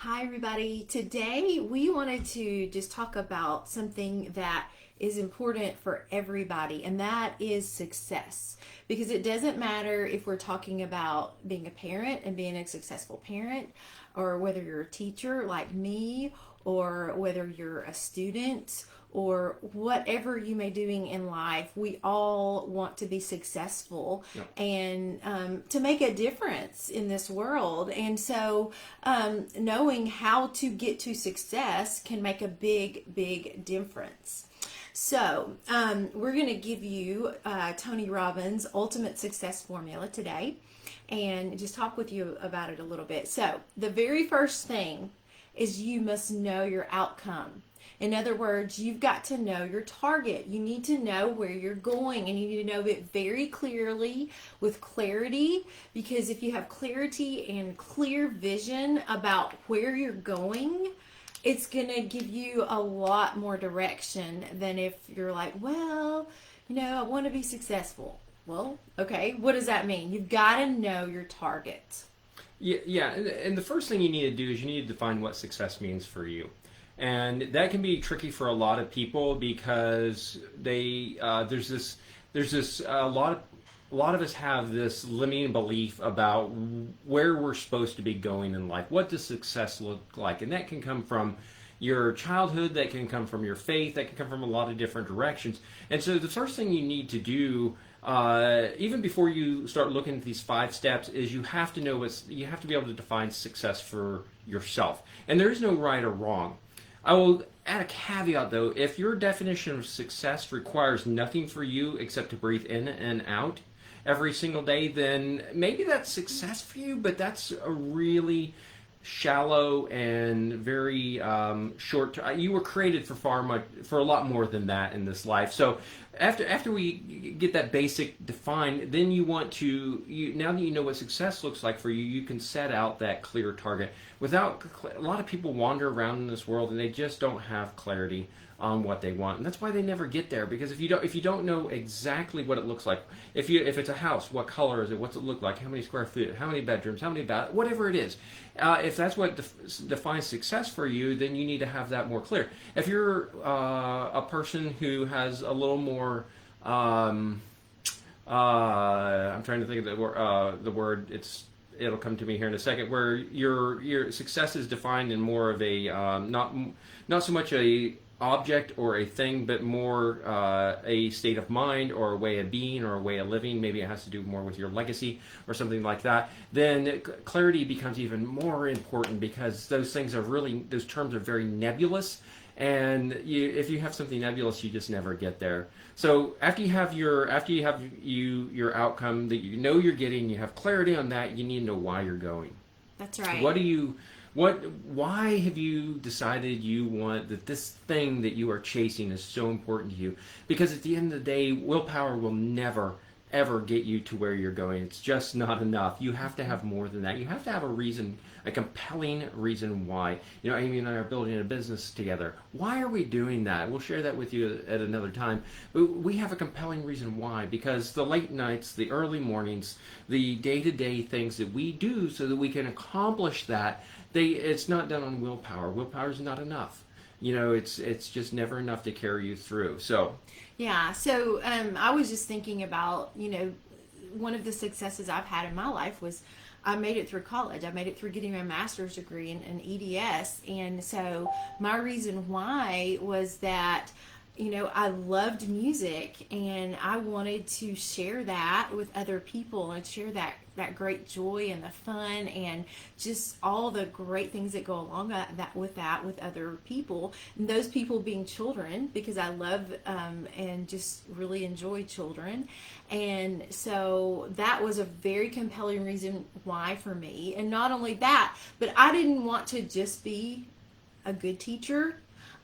Hi, everybody. Today we wanted to just talk about something that is important for everybody, and that is success. Because it doesn't matter if we're talking about being a parent and being a successful parent, or whether you're a teacher like me, or whether you're a student, or whatever you may be doing in life, we all want to be successful Yep. and to make a difference in this world. And so, knowing how to get to success can make a big, big difference. So, we're going to give you Tony Robbins' ultimate success formula today and just talk with you about it a little bit. So, the very first thing is you must know your outcome. In other words, you've got to know your target. You need to know where you're going, and you need to know it very clearly with clarity, because if you have clarity and clear vision about where you're going, it's going to give you a lot more direction than if you're like, well, I want to be successful. Well, okay, what does that mean? You've got to know your target. Yeah, and the first thing you need to do is you need to define what success means for you. And that can be tricky for a lot of people because there's this a lot of us have this limiting belief about where we're supposed to be going in life. What does success look like? And that can come from your childhood, that can come from your faith, that can come from a lot of different directions. And so the first thing you need to do, even before you start looking at these 5 steps, is you have to be able to define success for yourself. And there is no right or wrong. I will add a caveat though. If your definition of success requires nothing for you except to breathe in and out every single day, then maybe that's success for you, but that's a really shallow and very short. You were created for a lot more than that in this life. So after we get that basic defined, then now that you know what success looks like for you, you can set out that clear target. Without a lot of people wander around in this world and they just don't have clarity on what they want, and that's why they never get there. Because if you don't know exactly what it looks like, if it's a house, what color is it, what's it look like, how many square feet, how many bedrooms, how many whatever it is, if that's what defines success for you, then you need to have that more clear. If you're a person who has a little more I'm trying to think of the word. It'll come to me here in a second. Where your success is defined in more of a not so much a object or a thing, but more a state of mind or a way of being or a way of living. Maybe it has to do more with your legacy or something like that. Then clarity becomes even more important, because those terms are very nebulous. And if you have something nebulous, you just never get there. So after you have your outcome that you know you're getting, you have clarity on that. You need to know why you're going. That's right. Why have you decided that this thing that you are chasing is so important to you? Because at the end of the day, willpower will never ever get you to where you're going. It's just not enough. You have to have more than that. You have to have a reason, a compelling reason why. Amy and I are building a business together. Why are we doing that? We'll share that with you at another time. But we have a compelling reason why, because the late nights, the early mornings, the day-to-day things that we do so that we can accomplish that, it's not done on willpower. Willpower is not enough. It's just never enough to carry you through. So Yeah, so I was just thinking about, one of the successes I've had in my life was I made it through college. I made it through getting my master's degree in EDS. And so my reason why was that, I loved music and I wanted to share that with other people and share that great joy and the fun and just all the great things that go along with other people. And those people being children, because I love and just really enjoy children. And so that was a very compelling reason why for me. And not only that, but I didn't want to just be a good teacher.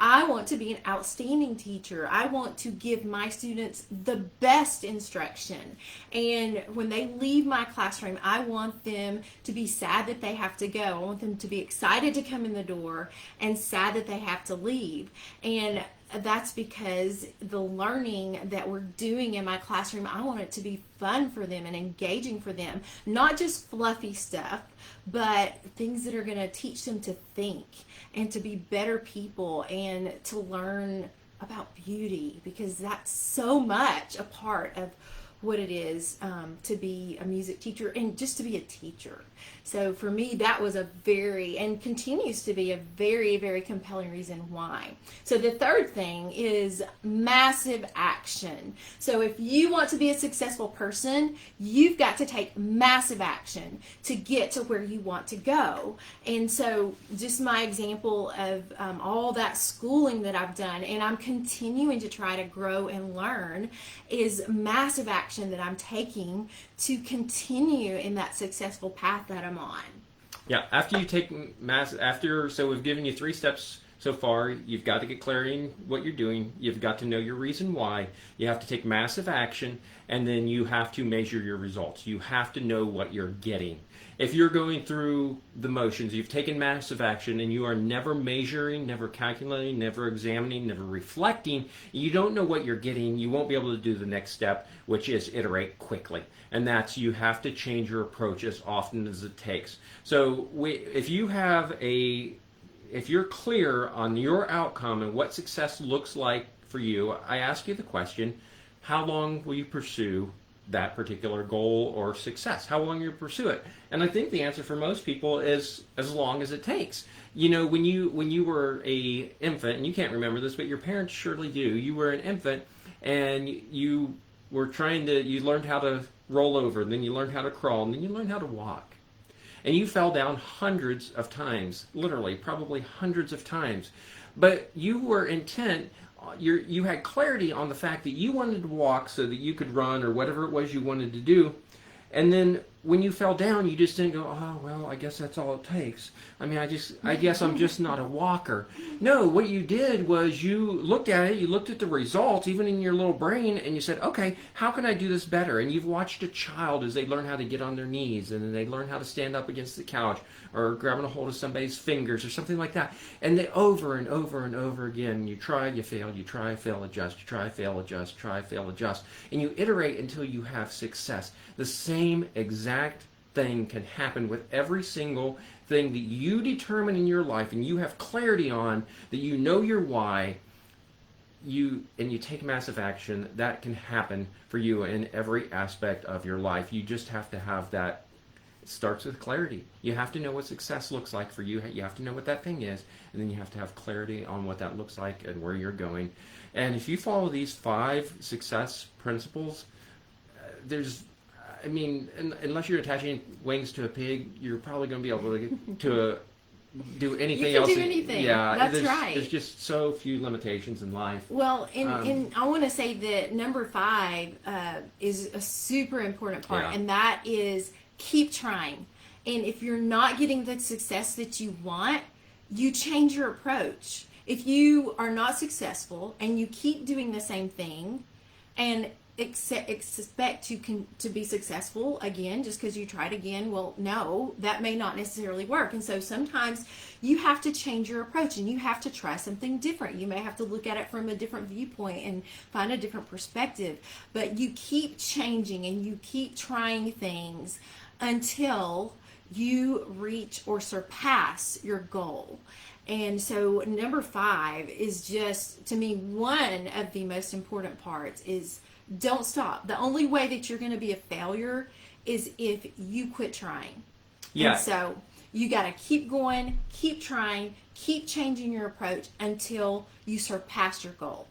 I want to be an outstanding teacher. I want to give my students the best instruction. And when they leave my classroom, I want them to be sad that they have to go. I want them to be excited to come in the door and sad that they have to leave. And that's because the learning that we're doing in my classroom, I want it to be fun for them and engaging for them. Not just fluffy stuff, but things that are going to teach them to think and to be better people and to learn about beauty, because that's so much a part of what it is to be a music teacher and just to be a teacher. So for me, that was a very, and continues to be a very, very compelling reason why. So the third thing is massive action. So if you want to be a successful person, you've got to take massive action to get to where you want to go. And so just my example of all that schooling that I've done, and I'm continuing to try to grow and learn, is massive action that I'm taking to continue in that successful path that I'm on. Yeah, after you take so we've given you 3 steps so far. You've got to get clarity in what you're doing. You've got to know your reason why. You have to take massive action, and then you have to measure your results. You have to know what you're getting. If you're going through the motions, you've taken massive action, and you are never measuring, never calculating, never examining, never reflecting, you don't know what you're getting, you won't be able to do the next step, which is iterate quickly. And that's, you have to change your approach as often as it takes. So if you're clear on your outcome and what success looks like for you, I ask you the question, how long will you pursue that particular goal or success? How long you pursue it? And I think the answer for most people is as long as it takes. You know, when you were a infant, and you can't remember this, but your parents surely do. You were an infant, and you learned how to roll over, and then you learned how to crawl, and then you learned how to walk. And you fell down hundreds of times, literally, probably hundreds of times. But you were intent, you had clarity on the fact that you wanted to walk so that you could run or whatever it was you wanted to do. And then when you fell down, you just didn't go, oh, well, I guess that's all it takes. I mean, I guess I'm just not a walker. No, what you did was you looked at it, you looked at the results, even in your little brain, and you said, okay, how can I do this better? And you've watched a child as they learn how to get on their knees, and then they learn how to stand up against the couch, or grabbing a hold of somebody's fingers, or something like that. And they over and over and over again, you try, you fail, you try, fail, adjust, you try, fail, adjust, try, fail, adjust. And you iterate until you have success. The same exact thing can happen with every single thing that you determine in your life and you have clarity on, that you know your why, and you take massive action. That can happen for you in every aspect of your life. You just have to have that. It starts with clarity. You have to know what success looks like for you. You have to know what that thing is, and then you have to have clarity on what that looks like and where you're going. And if you follow these 5 success principles, unless you're attaching wings to a pig, you're probably going to be able to do anything else. You can do anything. Yeah, that's right. There's just so few limitations in life. Well, and I want to say that number 5 is a super important part, and that is keep trying. And if you're not getting the success that you want, you change your approach. If you are not successful and you keep doing the same thing and expect to be successful again just because you tried again, well, no, that may not necessarily work. And so sometimes you have to change your approach and you have to try something different. You may have to look at it from a different viewpoint and find a different perspective, but you keep changing and you keep trying things until you reach or surpass your goal. And so number 5 is just, to me, one of the most important parts is don't stop. The only way that you're going to be a failure is if you quit trying. Yeah. And so you got to keep going, keep trying, keep changing your approach until you surpass your goal.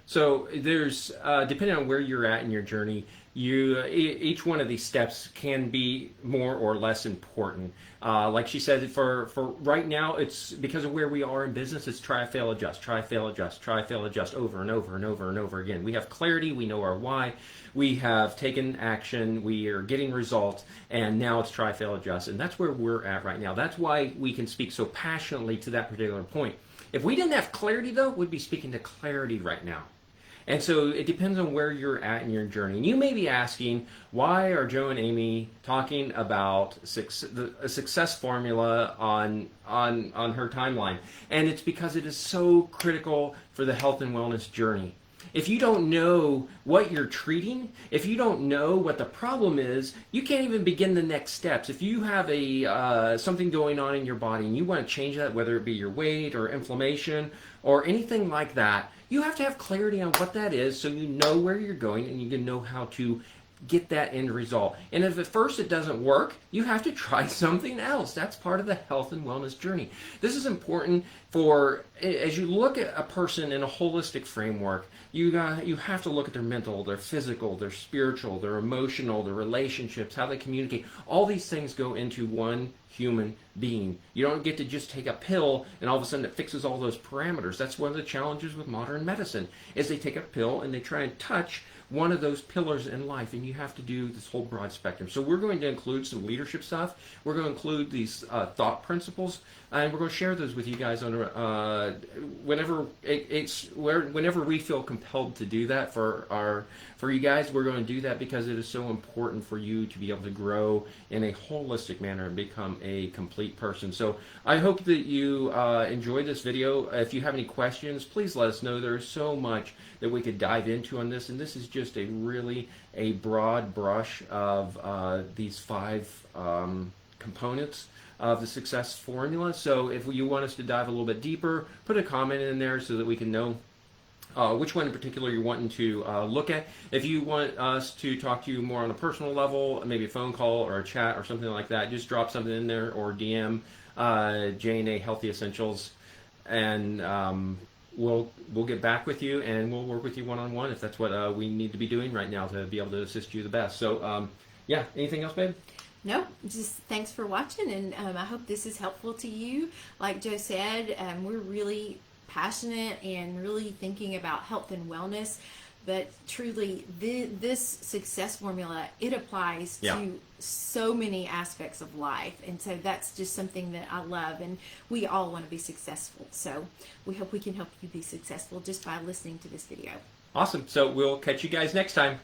So there's, depending on where you're at in your journey, each one of these steps can be more or less important. Like she said, for right now, it's because of where we are in business, it's try, fail, adjust, try, fail, adjust, try, fail, adjust, over and over and over and over again. We have clarity, we know our why, we have taken action, we are getting results, and now it's try, fail, adjust. And that's where we're at right now. That's why we can speak so passionately to that particular point. If we didn't have clarity, though, we'd be speaking to clarity right now. And so it depends on where you're at in your journey. And you may be asking, why are Joe and Amy talking about a success formula on her timeline? And it's because it is so critical for the health and wellness journey. If you don't know what you're treating, if you don't know what the problem is, you can't even begin the next steps. If you have something going on in your body and you want to change that, whether it be your weight or inflammation or anything like that, you have to have clarity on what that is so you know where you're going and you can know how to get that end result. And if at first it doesn't work, you have to try something else. That's part of the health and wellness journey. This is important for, as you look at a person in a holistic framework, you have to look at their mental, their physical, their spiritual, their emotional, their relationships, how they communicate. All these things go into one human being. You don't get to just take a pill and all of a sudden it fixes all those parameters. That's one of the challenges with modern medicine, is they take a pill and they try and touch one of those pillars in life, and you have to do this whole broad spectrum. So we're going to include some leadership stuff. We're going to include these thought principles, and we're going to share those with you guys on whenever we feel compelled to do that for you guys. We're going to do that because it is so important for you to be able to grow in a holistic manner and become a complete person. So I hope that you enjoyed this video. If you have any questions, please let us know. There's so much that we could dive into on this, and this is just a broad brush of these 5 components of the success formula. So if you want us to dive a little bit deeper, put a comment in there so that we can know which one in particular you're wanting to look at. If you want us to talk to you more on a personal level, maybe a phone call or a chat or something like that, just drop something in there or DM J&A Healthy Essentials, and we'll get back with you, and we'll work with you one-on-one if that's what we need to be doing right now to be able to assist you the best. So yeah, anything else, babe? No, just thanks for watching, and I hope this is helpful to you. Like Joe said, we're really passionate and really thinking about health and wellness, but truly this success formula, it applies to so many aspects of life, and so that's just something that I love, and we all want to be successful. So we hope we can help you be successful just by listening to this video. Awesome. So we'll catch you guys next time.